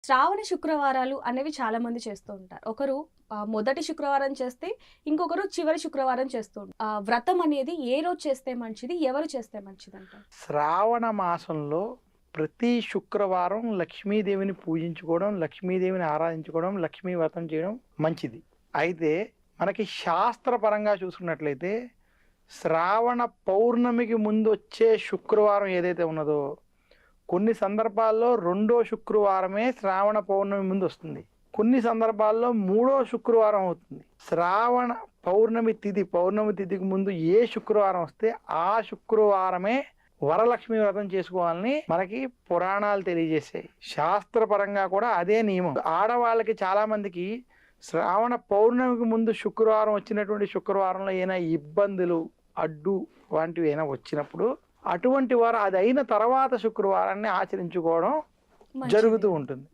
శ్రావణ శుక్రవారాలు అనేవి చాలా మంది చేస్తూ ఉంటారు. ఒకరు మొదటి శుక్రవారం చేస్తే, ఇంకొకరు చివరి శుక్రవారం చేస్తూ ఉంటారు. వ్రతం అనేది ఏ రోజు చేస్తే మంచిది? ఎవరు చేస్తే మంచిదంటారు? శ్రావణ మాసంలో ప్రతి శుక్రవారం లక్ష్మీదేవిని పూజించుకోవడం, లక్ష్మీదేవిని ఆరాధించుకోవడం, లక్ష్మీ వ్రతం చేయడం మంచిది. అయితే మనకి శాస్త్రపరంగా చూసుకున్నట్లయితే శ్రావణ పౌర్ణమికి ముందు వచ్చే శుక్రవారం ఏదైతే ఉన్నదో కొన్ని సందర్భాల్లో రెండో శుక్రవారమే శ్రావణ పౌర్ణమి ముందు వస్తుంది. కొన్ని సందర్భాల్లో మూడో శుక్రవారం అవుతుంది. శ్రావణ పౌర్ణమి తిథికి ముందు ఏ శుక్రవారం వస్తే ఆ శుక్రవారమే వరలక్ష్మి వ్రతం చేసుకోవాలని మనకి పురాణాలు తెలియజేసాయి. శాస్త్రపరంగా కూడా అదే నియమం. ఆడవాళ్ళకి చాలా మందికి శ్రావణ పౌర్ణమికి ముందు శుక్రవారం వచ్చినటువంటి శుక్రవారంలో ఏమైనా ఇబ్బందులు అడ్డు వంటివి అయినా వచ్చినప్పుడు అటువంటి వారు అది అయిన తర్వాత శుక్రవారాన్ని ఆచరించుకోవడం జరుగుతూ ఉంటుంది.